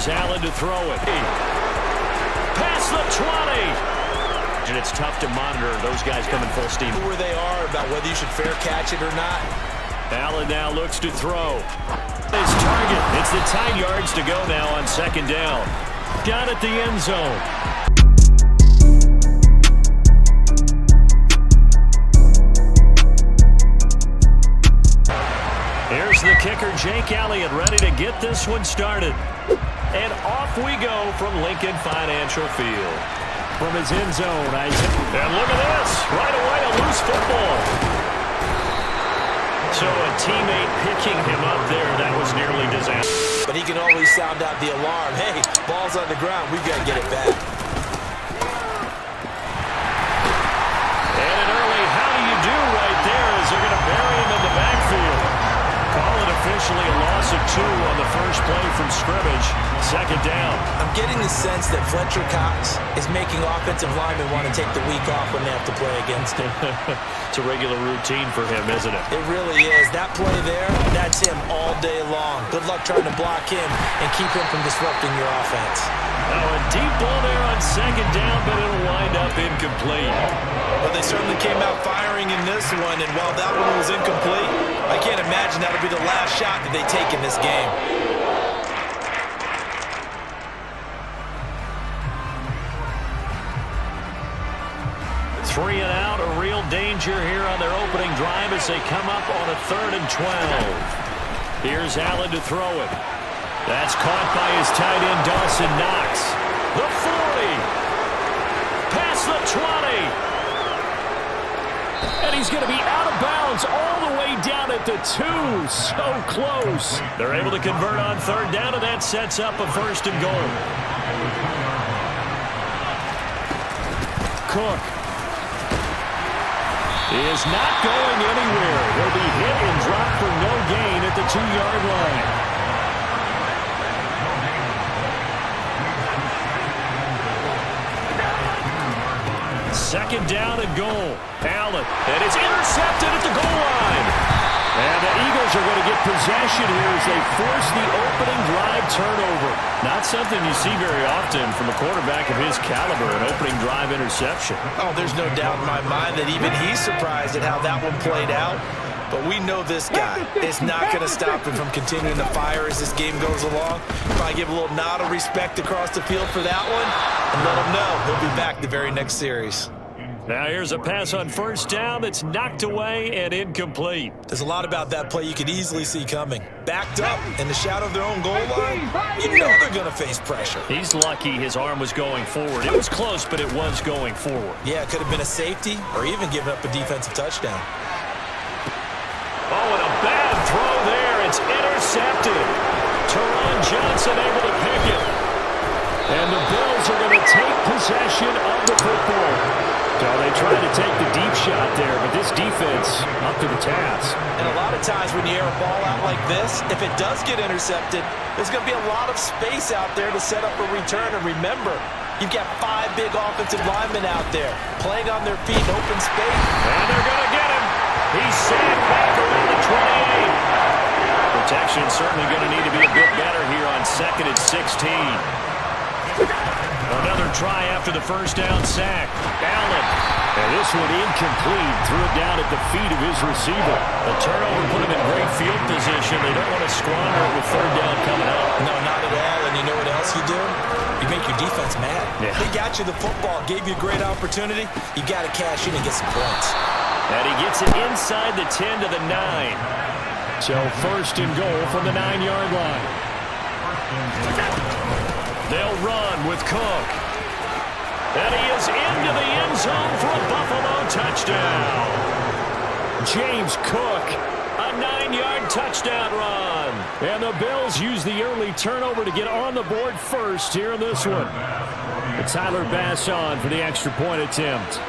Here's Allen to throw it. Past the 20. And it's tough to monitor those guys coming full steam. Where they are about whether you should fair catch it or not. Allen now looks to throw. His target. It's the 10 yards to go now on second down. Down at the end zone. Here's the kicker, Jake Elliott, ready to get this one started. And off we go from Lincoln Financial Field. From his end zone, and look at this. Right away, a loose football. So a teammate picking him up there, that was nearly disastrous. But he can always sound out the alarm. Hey, ball's on the ground. We've got to get it back. And an early how do you do right there as they're going to bury him in the backfield. Call it officially a loss of 2 on the first play from scrimmage. Second down. I'm getting the sense that Fletcher Cox is making offensive linemen want to take the week off when they have to play against him. It's a regular routine for him, isn't it? It really is. That play there, that's him all day long. Good luck trying to block him and keep him from disrupting your offense. Oh, a deep ball there on second down, but it'll wind up incomplete. Well, they certainly came out firing in this one, and while that one was incomplete, I can't imagine that'll be the last shot that they take in this game. Three and out, a real danger here on their opening drive as they come up on a 3rd and 12. Here's Allen to throw it. That's caught by his tight end, Dawson Knox. The 40. Past the 20. And he's going to be out of bounds all the way down at the 2. So close. They're able to convert on 3rd down, and that sets up a 1st and goal. Cook is not going anywhere. He'll be hit and dropped for no gain at the 2-yard line. Second down and goal. Allen, and it's intercepted at the goal line. And the Eagles are going to get possession here as they force the opening drive turnover. Not something you see very often from a quarterback of his caliber, an opening drive interception. Oh, there's no doubt in my mind that even he's surprised at how that one played out. But we know this guy is not going to stop him from continuing to fire as this game goes along. Probably give a little nod of respect across the field for that one and let him know he'll be back the very next series. Now here's a pass on 1st down that's knocked away and incomplete. There's a lot about that play you could easily see coming. Backed up in the shadow of their own goal line, you know they're going to face pressure. He's lucky his arm was going forward. It was close, but it was going forward. Yeah, it could have been a safety or even given up a defensive touchdown. Oh, and a bad throw there. It's intercepted. Teron Johnson able to pick it. And the Bills are going to take possession of the football. So they tried to take the deep shot there, but this defense up to the task. And a lot of times when you air a ball out like this, if it does get intercepted, there's going to be a lot of space out there to set up a return. And remember, you've got 5 big offensive linemen out there playing on their feet in open space. And they're going to get him. He's sacked back around the 28. Protection certainly going to need to be a bit better here on 2nd and 16. Another try after the 1st down sack. Allen. And this one incomplete. Threw it down at the feet of his receiver. The turnover put him in great field position. They don't want to squander it with 3rd down coming up. No, not at all. And you know what else you do? You make your defense mad. Yeah. They got you the football, gave you a great opportunity. You got to cash in and get some points. And he gets it inside the 10 to the 9. So 1st and goal from the 9-yard line. They'll run with Cook. And he is into the end zone for a Buffalo touchdown. James Cook, a 9-yard touchdown run. And the Bills use the early turnover to get on the board first here in this one. And Tyler Bass on for the extra point attempt.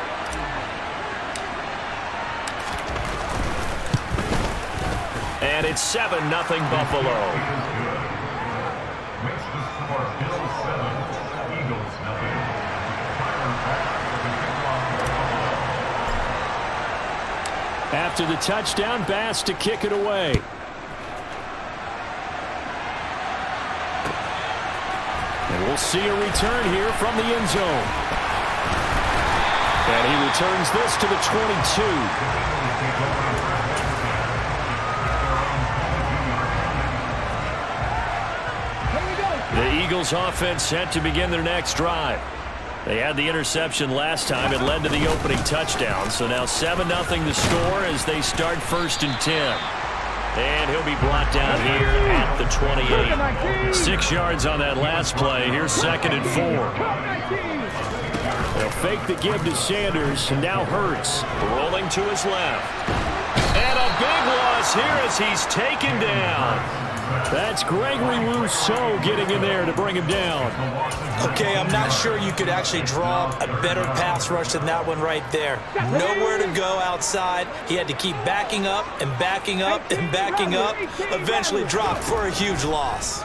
And it's 7-0 Buffalo. After the touchdown, Bass to kick it away. And we'll see a return here from the end zone. And he returns this to the 22. The Eagles offense set to begin their next drive. They had the interception last time. It led to the opening touchdown. So now 7-0 the score as they start 1st and 10. And he'll be brought down here at the 28. 6 yards on that last play. Here's 2nd and 4. They'll fake the give to Sanders. And now Hurts rolling to his left. And a big loss here as he's taken down. That's Gregory Rousseau getting in there to bring him down. Okay, I'm not sure you could actually draw a better pass rush than that one right there. Nowhere to go outside. He had to keep backing up and backing up and backing up. Eventually dropped for a huge loss.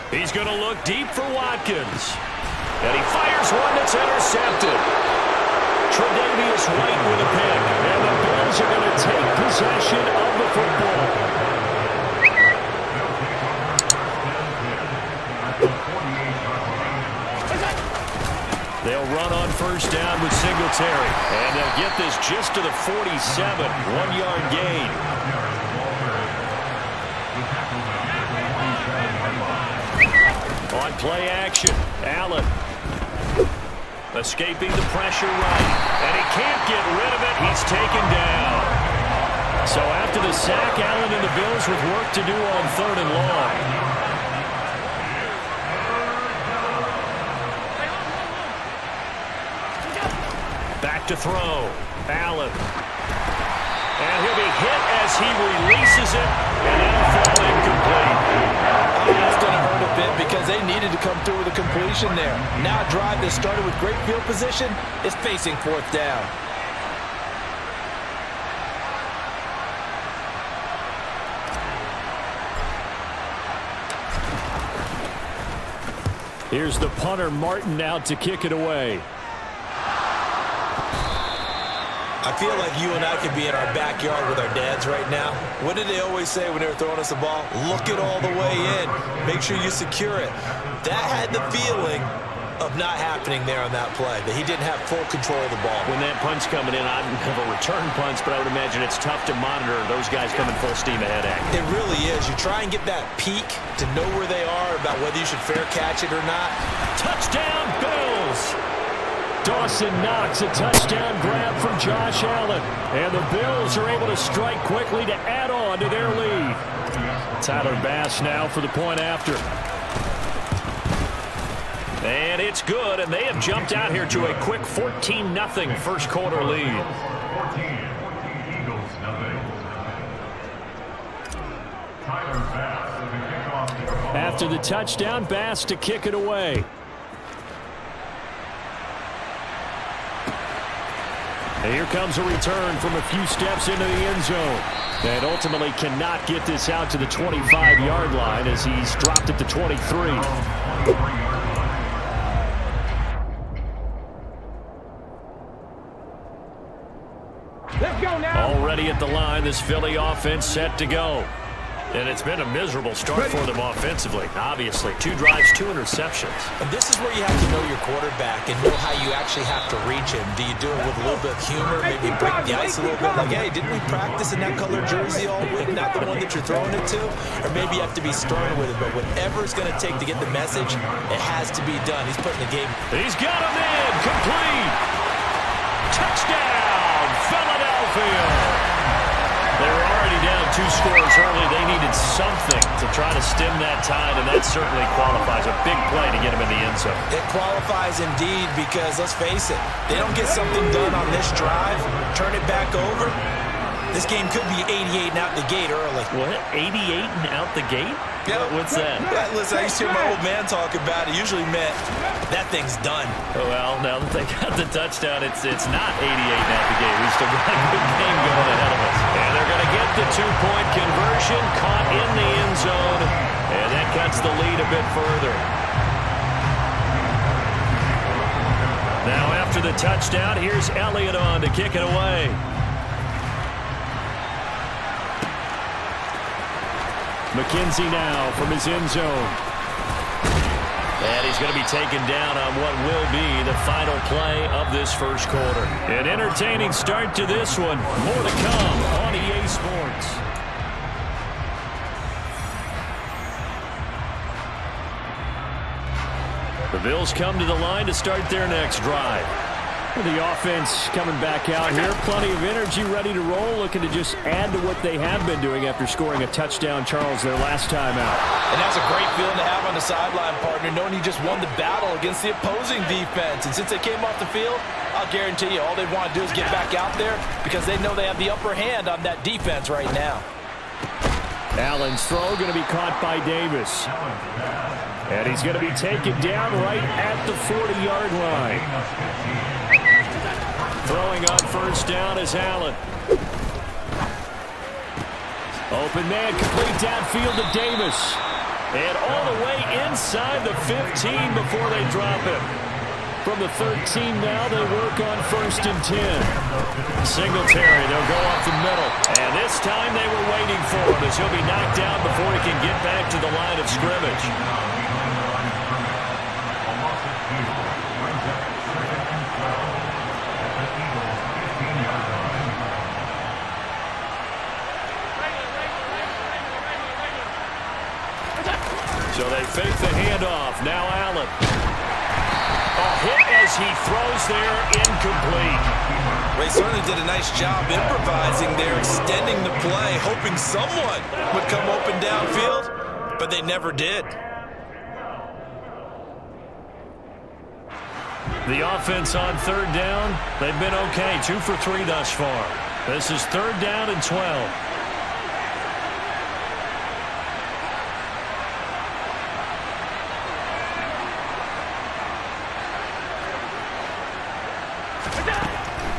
He's going to look deep for Watkins. And he fires one that's intercepted. Tre'Davious White with a pick. And the Bills are going to take possession of the football. They'll run on 1st down with Singletary. And they'll get this just to the 47. 1-yard gain. On play action, Allen. Escaping the pressure right. And he can't get rid of it. He's taken down. So after the sack, Allen and the Bills with work to do on 3rd and long. Back to throw. Allen. And he'll be hit as he releases it. And that'll fall incomplete. That's going to hurt a bit because they needed to come through with a completion there. Now a drive that started with great field position is facing 4th down. Here's the punter, Martin, out to kick it away. I feel like you and I could be in our backyard with our dads right now. What did they always say when they were throwing us the ball? Look it all the way in. Make sure you secure it. That had the feeling of not happening there on that play, that he didn't have full control of the ball. When that punch coming in, I don't have a return punch, but I would imagine it's tough to monitor those guys coming full steam ahead at you. It really is. You try and get that peek to know where they are about whether you should fair catch it or not. Touchdown, Bills! Dawson Knox, a touchdown grab from Josh Allen. And the Bills are able to strike quickly to add on to their lead. Tyler Bass now for the point after. And it's good, and they have jumped out here to a quick 14-0 first quarter lead. After the touchdown, Bass to kick it away. And here comes a return from a few steps into the end zone. And ultimately cannot get this out to the 25-yard line as he's dropped at the 23. Let's go now. Already at the line, this Philly offense set to go. And it's been a miserable start for them offensively. Obviously, 2 drives, 2 interceptions. And this is where you have to know your quarterback and know how you actually have to reach him. Do you do it with a little bit of humor, maybe break the ice a little bit? Like, hey, didn't we practice in that color jersey all week, not the one that you're throwing it to? Or maybe you have to be stern with it. But whatever it's going to take to get the message, it has to be done. He's putting the game. He's got him in. Complete. Touchdown, Philadelphia. They were already down 2 scores early. They needed something to try to stem that tide, and that certainly qualifies. A big play to get him in the end zone. It qualifies indeed because, let's face it, they don't get something done on this drive, turn it back over. This game could be 88 and out the gate early. What? 88 and out the gate? Yep. What's that? Listen, I used to hear my old man talk about it. Usually meant that thing's done. Well, now that they got the touchdown, it's not 88 and out the gate. We've still got a good game going ahead of us. And they're going to get the 2-point conversion, caught in the end zone, and that cuts the lead a bit further. Now after the touchdown, here's Elliott on to kick it away. McKenzie now from his end zone. going to be taken down on what will be the final play of this first quarter. An entertaining start to this one. More to come on EA Sports. The Bills come to the line to start their next drive. The offense coming back out here. Plenty of energy, ready to roll, looking to just add to what they have been doing after scoring a touchdown, Charles, their last time out. And that's a great feeling to have on the sideline, partner, knowing you just won the battle against the opposing defense. And since they came off the field, I'll guarantee you all they want to do is get back out there because they know they have the upper hand on that defense right now. Allen's throw going to be caught by Davis. And he's going to be taken down right at the 40-yard line. Throwing on first down is Allen. Open man, complete downfield to Davis. And all the way inside the 15 before they drop him. From the 13 now, they work on first and 10. Singletary, they'll go off the middle. And this time they were waiting for him as he'll be knocked down before he can get back to the line of scrimmage. So they fake the handoff. Now Allen. A hit as he throws there, incomplete. They certainly did a nice job improvising there, extending the play, hoping someone would come open downfield, but they never did. The offense on third down, they've been okay. 2 for 3 thus far. This is third down and 12.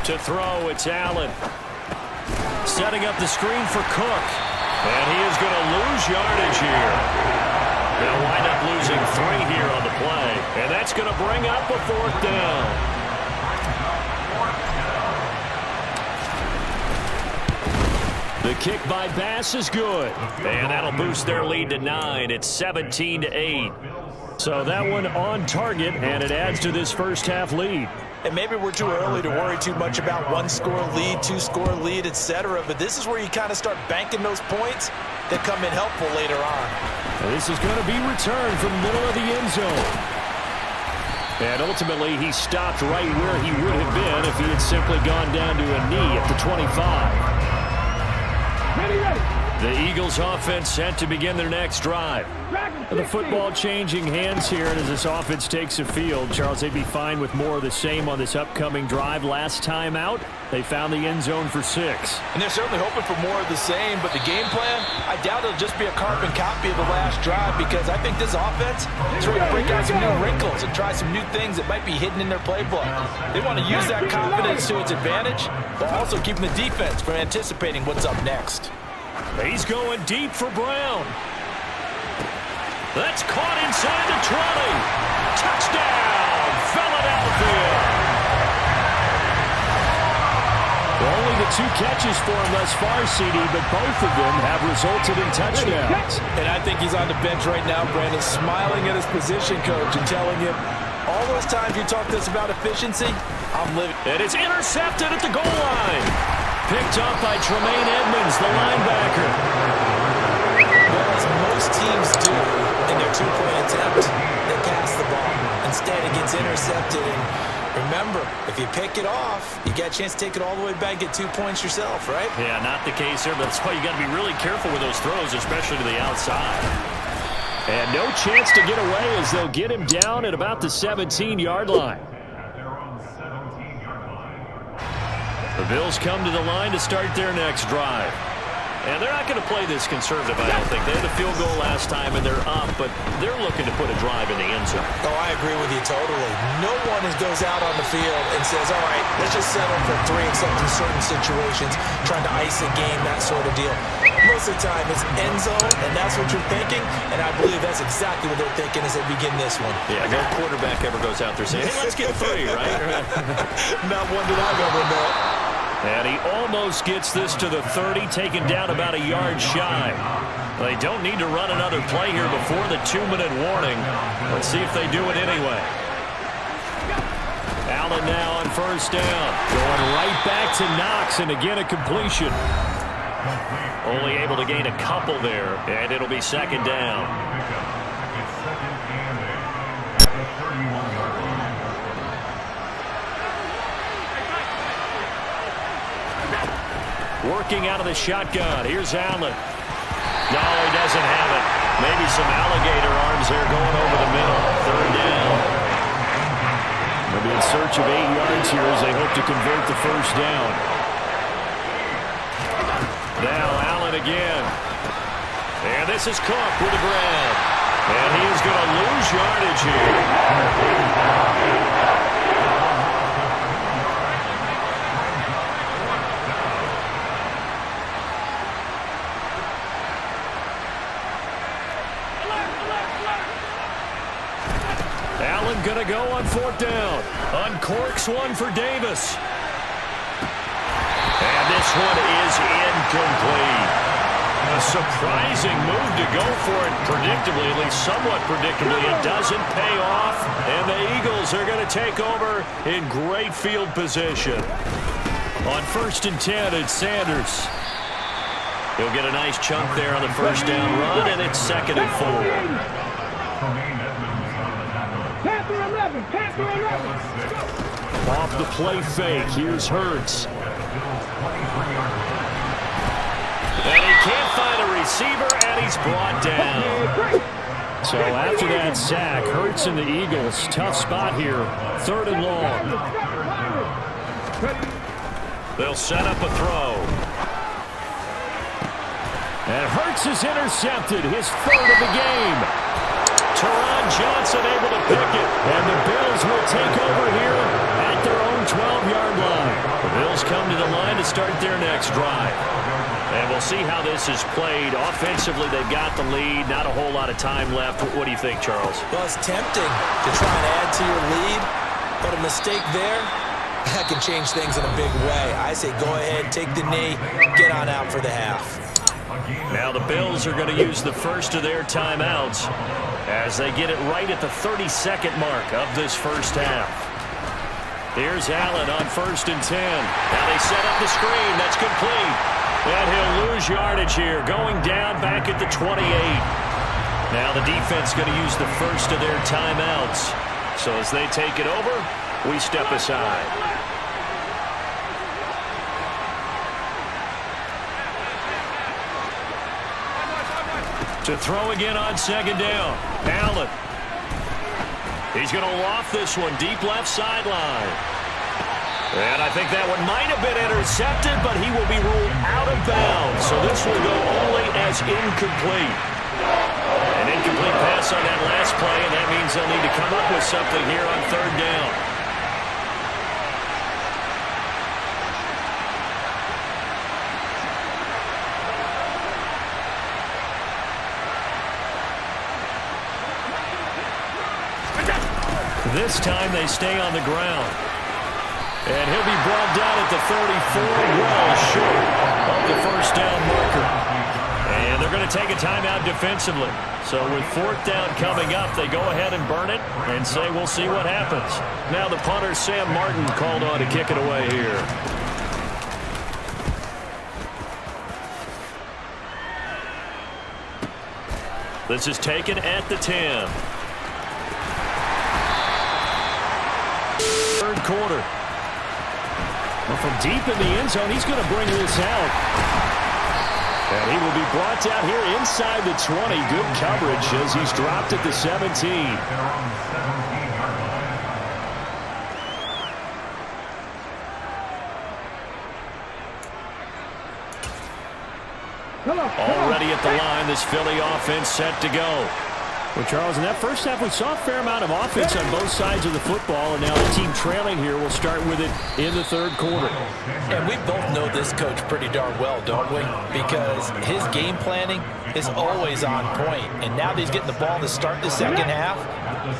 To throw, it's Allen. Setting up the screen for Cook. And he is going to lose yardage here. They'll wind up losing 3 here on the play. And that's going to bring up a fourth down. The kick by Bass is good. And that'll boost their lead to 9. It's 17-8. So that one on target, and it adds to this first half lead. And maybe we're too early to worry too much about 1-score lead, 2-score lead, etc. But this is where you kind of start banking those points that come in helpful later on. And this is going to be returned from the middle of the end zone. And ultimately, he stopped right where he would have been if he had simply gone down to a knee at the 25. The Eagles offense set to begin their next drive. The football changing hands here, and as this offense takes the field, Charles, they'd be fine with more of the same on this upcoming drive. Last time out, they found the end zone for 6. And they're certainly hoping for more of the same, but the game plan, I doubt it'll just be a carbon copy of the last drive because I think this offense is ready to break out some new wrinkles and try some new things that might be hidden in their playbook. They want to use that confidence to its advantage, while also keeping the defense from anticipating what's up next. He's going deep for Brown. That's caught inside the 20. Touchdown, Philadelphia. Only the 2 catches for him thus far, CD, but both of them have resulted in touchdowns. And I think he's on the bench right now, Brandon, smiling at his position coach and telling him, all those times you talk to us about efficiency, I'm living. And it's intercepted at the goal line. Picked up by Tremaine Edmonds, the linebacker. Well, as most teams do in their 2-point attempt, they pass the ball. Instead, it gets intercepted. And remember, if you pick it off, you get a chance to take it all the way back, get 2 points yourself, right? Yeah, not the case there, but that's why you got to be really careful with those throws, especially to the outside. And no chance to get away as they'll get him down at about the 17-yard line. The Bills come to the line to start their next drive. And they're not going to play this conservative, I don't think. They had a field goal last time, and they're up, but they're looking to put a drive in the end zone. Oh, I agree with you totally. No one goes out on the field and says, all right, let's just settle for 3 except in certain situations, trying to ice a game, that sort of deal. Most of the time, it's end zone, and that's what you're thinking, and I believe that's exactly what they're thinking as they begin this one. Yeah, no quarterback ever goes out there saying, hey, let's get 3, right? Not one that I've ever met. And he almost gets this to the 30, taken down about a yard shy. They don't need to run another play here before the 2-minute warning. Let's see if they do it anyway. Allen now on first down. Going right back to Knox, and again a completion. Only able to gain a couple there, and it'll be second down. Working out of the shotgun. Here's Allen. No, he doesn't have it. Maybe some alligator arms there going over the middle. Third down. They'll be in search of 8 yards here as they hope to convert the first down. Now Allen again. And this is Cook with the grab. And he is going to lose yardage here. Allen going to go on fourth down. Uncorks one for Davis. And this one is incomplete. A surprising move to go for it predictably, at least somewhat predictably. It doesn't pay off, and the Eagles are going to take over in great field position. On 1st and 10, it's Sanders. He'll get a nice chunk there on the first down run, and it's 2nd and 4. Off the play fake, here's Hurts. And he can't find a receiver, and he's brought down. So after that sack, Hurts and the Eagles, tough spot here, 3rd and long. They'll set up a throw. And Hurts is intercepted, his 3rd of the game. Teron Johnson able to pick it, and the Bills will take over here at their own 12-yard line. The Bills come to the line to start their next drive. And we'll see how this is played. Offensively, they've got the lead. Not a whole lot of time left. What do you think, Charles? Well, it's tempting to try and add to your lead, but a mistake there, that can change things in a big way. I say go ahead, take the knee, get on out for the half. Now the Bills are going to use the first of their timeouts as they get it right at the 32nd mark of this first half. Here's Allen on 1st and 10. Now they set up the screen. That's complete. And he'll lose yardage here, going down back at the 28. Now the defense going to use the first of their timeouts. So as they take it over, we step aside. To throw again on 2nd down. Allen. He's going to loft this one deep left sideline. And I think that one might have been intercepted, but he will be ruled out of bounds. So this will go only as incomplete. An incomplete pass on that last play, and that means they'll need to come up with something here on 3rd down. This time they stay on the ground. And he'll be brought down at the 34, well short of the first down marker. And they're going to take a timeout defensively. So with 4th down coming up, they go ahead and burn it and say we'll see what happens. Now the punter, Sam Martin, called on to kick it away here. This is taken at the 10. 3rd quarter. Well, from deep in the end zone, he's going to bring this out. And he will be brought down here inside the 20. Good coverage as he's dropped at the 17. Already at the line, this Philly offense set to go. Well, Charles, in that first half, we saw a fair amount of offense on both sides of the football, and now the team trailing here will start with it in the 3rd quarter. And we both know this coach pretty darn well, don't we? Because his game planning is always on point. And now that he's getting the ball to start the 2nd half,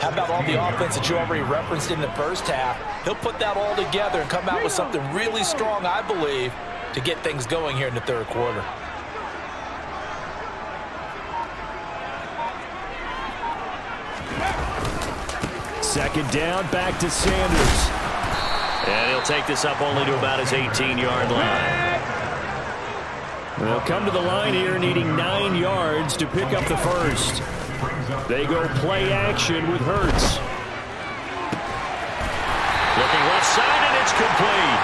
how about all the offense that you already referenced in the first half? He'll put that all together and come out with something really strong, I believe, to get things going here in the 3rd quarter. Second down, back to Sanders. And he'll take this up only to about his 18-yard line. They'll come to the line here needing 9 yards to pick up the first. They go play action with Hurts. Looking left side, and it's complete.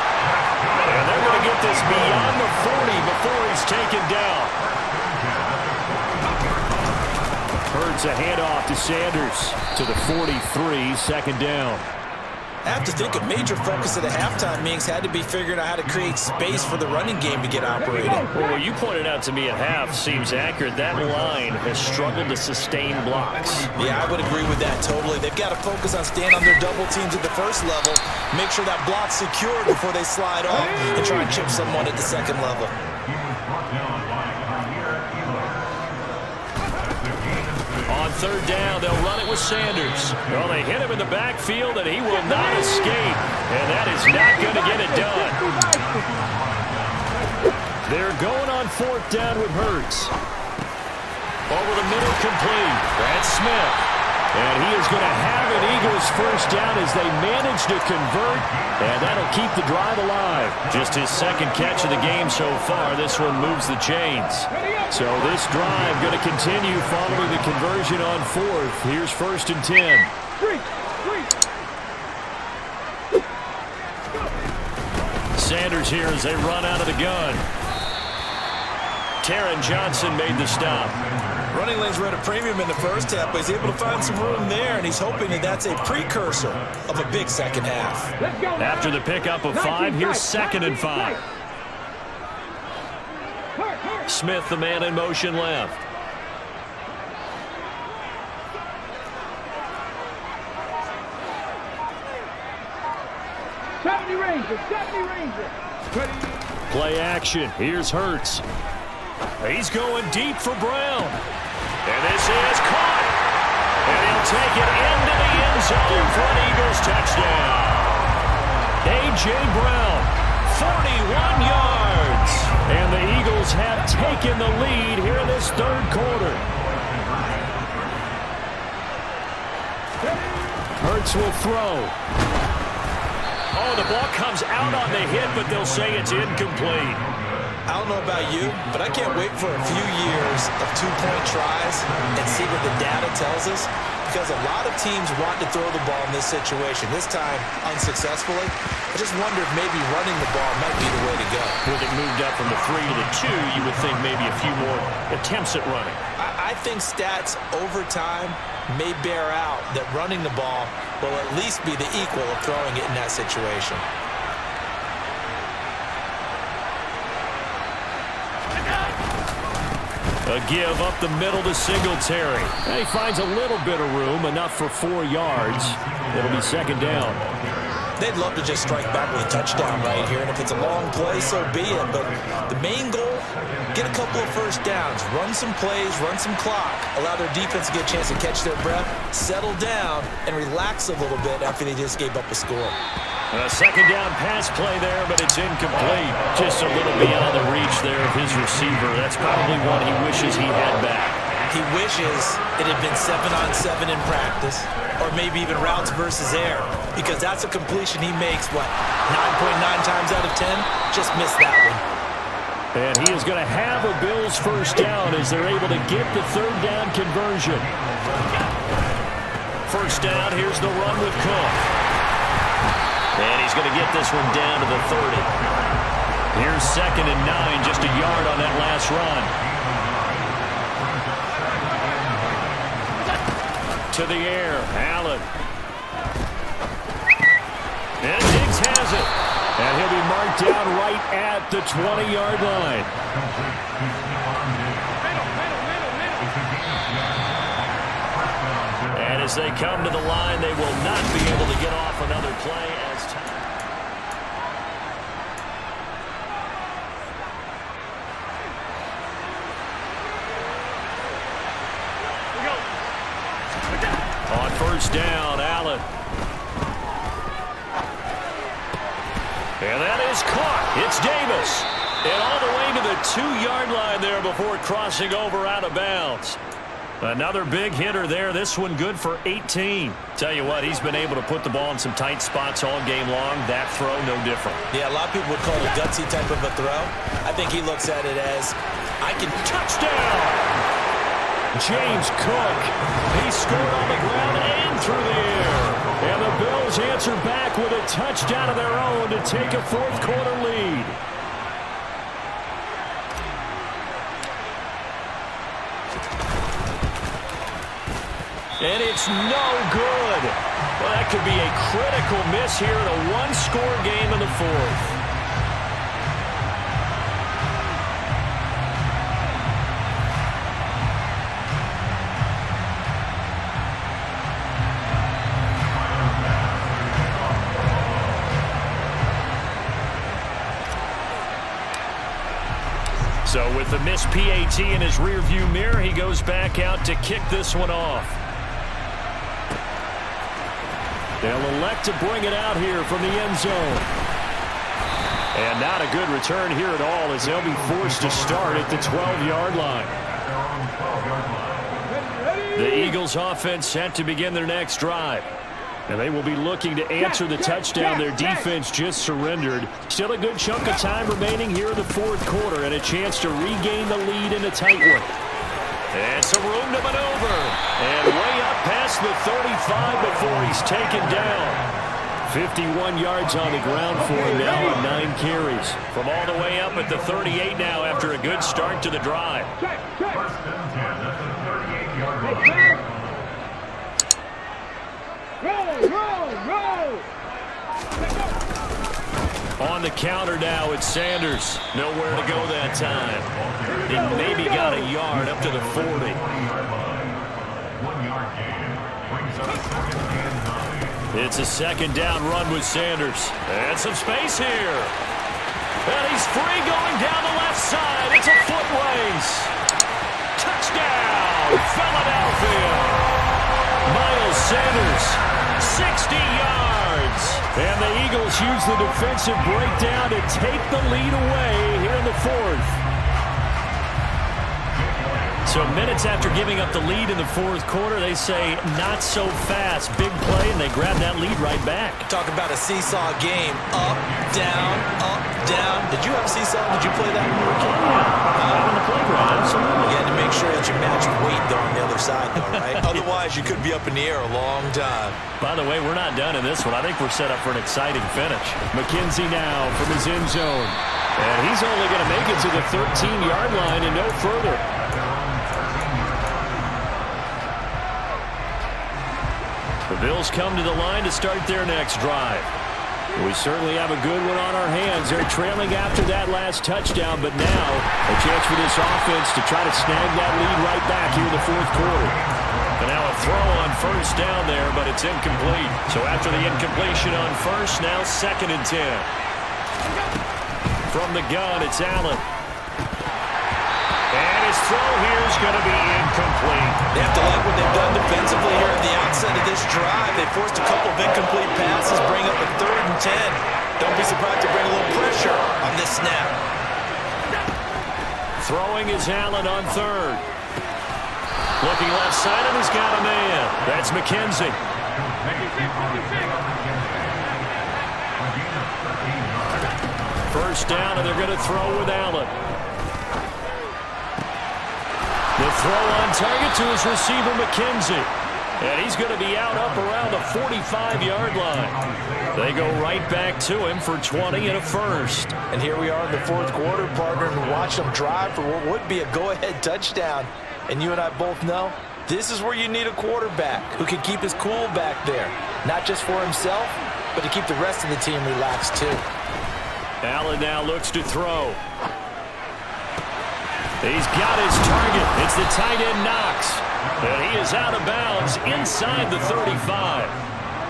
And they're going to get this beyond the 40 before he's taken down. Hurts a handoff to Sanders to the 43, second down. I have to think a major focus of the halftime meetings had to be figuring out how to create space for the running game to get operating. Well, what you pointed out to me at half seems accurate. That line has struggled to sustain blocks. Yeah, I would agree with that totally. They've got to focus on staying on their double teams at the first level, make sure that block's secured before they slide off, and try and chip someone at the second level. On third down, they'll run it with Sanders. Well, they hit him in the backfield, and he will not escape. And that is not going to get it done. They're going on fourth down with Hurts. Over the middle, complete. That's Smith. And he is going to have an Eagles first down as they manage to convert, and that'll keep the drive alive. Just his second catch of the game so far. This one moves the chains. So this drive going to continue following the conversion on fourth. Here's first and 10. Sanders here as they run out of the gun. Taron Johnson made the stop. Running lanes were at a premium in the first half, but he's able to find some room there, and he's hoping that that's a precursor of a big second half. After the pickup of 5, here's second and 5. Smith, the man in motion left. Play action. Here's Hurts. He's going deep for Brown. And this is caught. And he'll take it into the end zone for an Eagles touchdown. A.J. Brown, 41 yards. And the Eagles have taken the lead here in this third quarter. Hurts will throw. Oh, the ball comes out on the hit, but they'll say it's incomplete. I don't know about you, but I can't wait for a few years of two-point tries and see what the data tells us, because a lot of teams want to throw the ball in this situation, this time unsuccessfully. I just wonder if maybe running the ball might be the way to go. With it moved up from the 3 to the 2, you would think maybe a few more attempts at running. I think stats over time may bear out that running the ball will at least be the equal of throwing it in that situation. A give up the middle to Singletary. And he finds a little bit of room, enough for 4 yards. It'll be second down. They'd love to just strike back with a touchdown right here, and if it's a long play, so be it. But the main goal, get a couple of first downs, run some plays, run some clock, allow their defense to get a chance to catch their breath, settle down, and relax a little bit after they just gave up a score. A second down pass play there, but it's incomplete. Just a little beyond the reach there of his receiver. That's probably one he wishes he had back. He wishes it had been 7-on-7 in practice, or maybe even routes versus air, because that's a completion he makes, 9.9 times out of 10? Just missed that one. And he is going to have a Bills first down as they're able to get the third down conversion. First down, here's the run with Cook. And he's going to get this one down to the 30. Here's second and 9, just a yard on that last run. To the air, Allen. And Diggs has it. And he'll be marked down right at the 20-yard line. And as they come to the line, they will not be able to get off another play as time. On first down, Allen. And that is caught. It's Davis. And all the way to the 2-yard line there before crossing over out of bounds. Another big hitter there. This one good for 18. Tell you what, he's been able to put the ball in some tight spots all game long. That throw, no different. Yeah, a lot of people would call it a gutsy type of a throw. I think he looks at it as, I can... Touchdown! James Cook. He scored on the ground and through the air. And the Bills answer back with a touchdown of their own to take a fourth-quarter lead. And it's no good. Well, that could be a critical miss here in a one-score game in the fourth. So with the missed PAT in his rearview mirror, he goes back out to kick this one off. They'll elect to bring it out here from the end zone. And not a good return here at all as they'll be forced to start at the 12-yard line. The Eagles offense set to begin their next drive. And they will be looking to answer the touchdown their defense just surrendered. Still a good chunk of time remaining here in the fourth quarter and a chance to regain the lead in a tight one. And some room to maneuver. And way up past the 35 before he's taken down. 51 yards on the ground for him now on 9 carries. From all the way up at the 38 now after a good start to the drive. First and 10 at the 38-yard line. Roll! On the counter now, it's Sanders. Nowhere to go that time. He maybe got a yard up to the 40. 1 yard gain. Brings up second and 9. It's a second down run with Sanders. And some space here. And he's free going down the left side. It's a foot race. Touchdown, Philadelphia. Miles Sanders, 60 yards. And the Eagles use the defensive breakdown to take the lead away here in the fourth. So minutes after giving up the lead in the fourth quarter, they say not so fast. Big play, and they grab that lead right back. Talk about a seesaw game. Up, down, up, down. Did you have seesaw? Did you play that when you were a kid? On the playground, absolutely. You had to make sure that you matched weight though on the other side, though, right? Otherwise, you could be up in the air a long time. By the way, we're not done in this one. I think we're set up for an exciting finish. McKenzie now from his end zone. And he's only going to make it to the 13-yard line and no further. The Bills come to the line to start their next drive. We certainly have a good one on our hands. They're trailing after that last touchdown, but now a chance for this offense to try to snag that lead right back here in the fourth quarter. And now a throw on first down there, but it's incomplete. So after the incompletion on first, now second and 10. From the gun, it's Allen. And his throw here is going to be incomplete. They have to like what they've done defensively here at the outset of this drive. They forced a couple of incomplete passes, bring up a 3rd and 10. Don't be surprised to bring a little pressure on this snap. Throwing is Allen on third. Looking left side, and he's got a man. That's McKenzie. First down, and they're going to throw with Allen. The throw on target to his receiver, McKenzie. And he's going to be out up around the 45-yard line. They go right back to him for 20 and a first. And here we are in the fourth quarter, partner, and watch them drive for what would be a go-ahead touchdown. And you and I both know this is where you need a quarterback who can keep his cool back there. Not just for himself, but to keep the rest of the team relaxed too. Allen now looks to throw. He's got his target. It's the tight end Knox. And he is out of bounds inside the 35.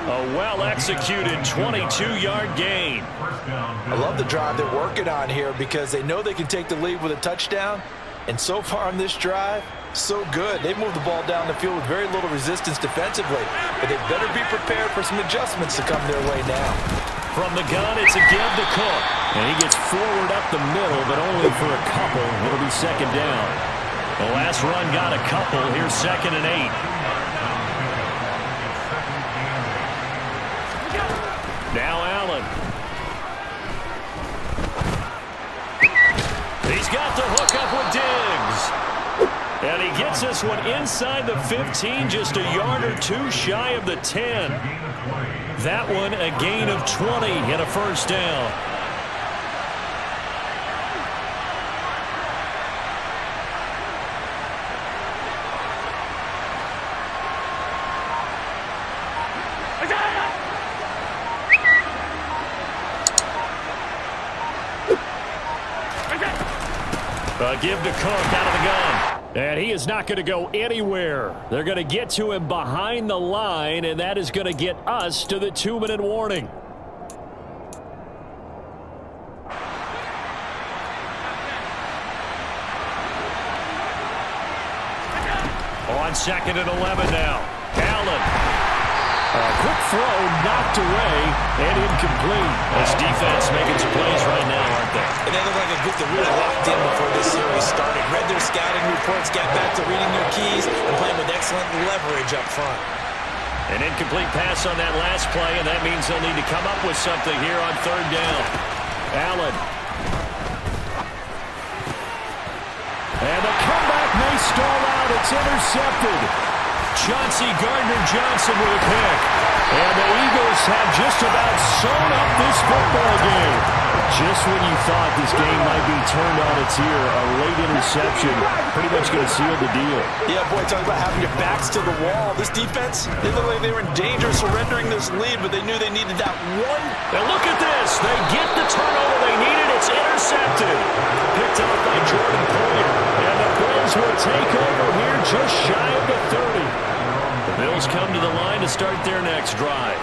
A well-executed 22-yard gain. I love the drive they're working on here because they know they can take the lead with a touchdown. And so far on this drive, so good. They've moved the ball down the field with very little resistance defensively. But they better be prepared for some adjustments to come their way now. From the gun, it's a give to Cook. And he gets forward up the middle, but only for a couple. It'll be second down. The last run got a couple. Here's 2nd and 8. Now Allen. He's got the hook up with Diggs. And he gets this one inside the 15, just a yard or two shy of the 10. That one a gain of 20 and a first down. Give to Cook out of the gun. And he is not going to go anywhere. They're going to get to him behind the line, and that is going to get us to the 2-minute warning. On 2nd and 11 now. Allen. A quick throw knocked away and incomplete. This defense making some plays right now, aren't they? And they look like a group that really locked in before this series started. Read their scouting reports, got back to reading their keys, and playing with excellent leverage up front. An incomplete pass on that last play, and that means they'll need to come up with something here on 3rd down. Allen. And the comeback may stall out. It's intercepted. Chauncey Gardner-Johnson with a pick. And the Eagles have just about sewn up this football game. Just when you thought this game might be turned on its ear, a late interception pretty much going to seal the deal. Yeah, boy, talk about having your backs to the wall. This defense, they look like they were in danger of surrendering this lead, but they knew they needed that one. Now look at this. They get the turnover they needed. It's intercepted. Picked up by Jordan Poyer. And the Bills will take over here just shy of the 30. The Bills come to the line to start their next drive.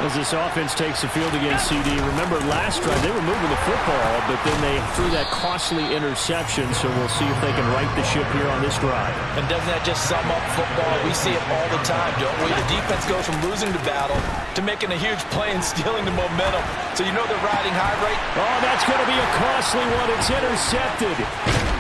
As this offense takes the field against CD, remember last drive they were moving the football, but then they threw that costly interception, so we'll see if they can right the ship here on this drive. And doesn't that just sum up football? We see it all the time, don't we? The defense goes from losing the battle to making a huge play and stealing the momentum. So you know they're riding high right? Oh, that's going to be a costly one. It's intercepted.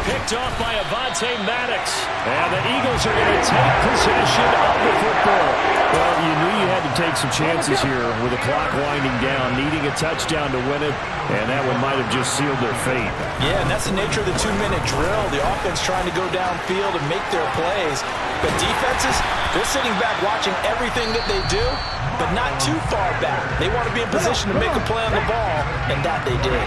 Picked off by Avonte Maddox. And the Eagles are going to take possession of the football. Well, you knew you had to take some chances here with the clock winding down, needing a touchdown to win it, and that one might have just sealed their fate. Yeah, and that's the nature of the 2-minute drill. The offense trying to go downfield and make their plays. But defenses, they're sitting back watching everything that they do, but not too far back. They want to be in position to make a play on the ball, and that they did.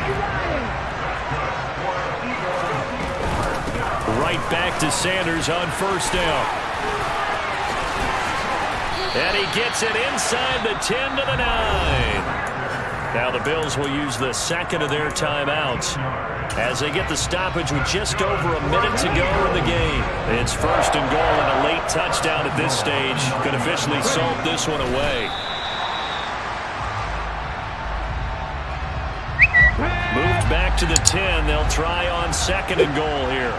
Right back to Sanders on 1st down. And he gets it inside the 10 to the 9. Now the Bills will use the 2nd of their timeouts as they get the stoppage with just over a minute to go in the game. It's 1st and goal and a late touchdown at this stage could officially salt this one away. Moved back to the 10. They'll try on 2nd and goal here.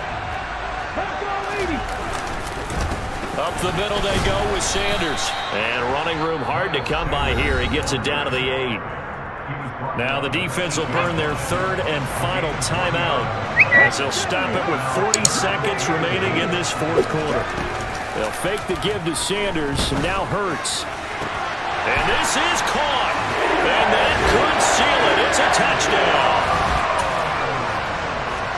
Up the middle they go with Sanders. And running room hard to come by here. He gets it down to the 8. Now the defense will burn their 3rd and final timeout as they'll stop it with 40 seconds remaining in this 4th quarter. They'll fake the give to Sanders. And now Hurts. And this is caught. And that could seal it. It's a touchdown.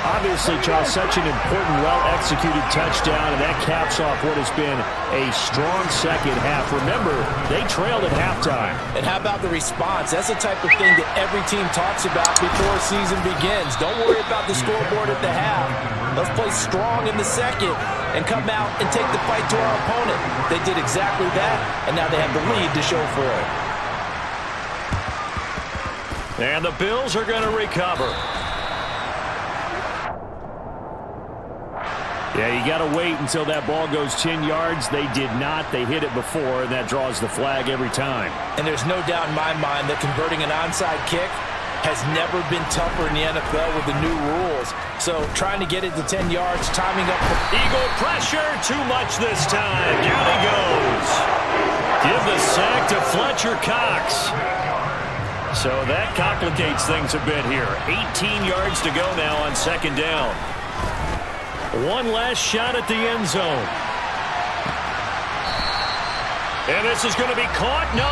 Obviously, Charles, such an important, well-executed touchdown, and that caps off what has been a strong second half. Remember, they trailed at halftime. And how about the response? That's the type of thing that every team talks about before a season begins. Don't worry about the scoreboard at the half. Let's play strong in the second and come out and take the fight to our opponent. They did exactly that, and now they have the lead to show for it. And the Bills are going to recover. Yeah, you got to wait until that ball goes 10 yards. They did not. They hit it before, and that draws the flag every time. And there's no doubt in my mind that converting an onside kick has never been tougher in the NFL with the new rules. So trying to get it to 10 yards, timing up. Eagle pressure, too much this time. Down he goes. Give the sack to Fletcher Cox. So that complicates things a bit here. 18 yards to go now on 2nd down. One last shot at the end zone. And this is going to be caught. No,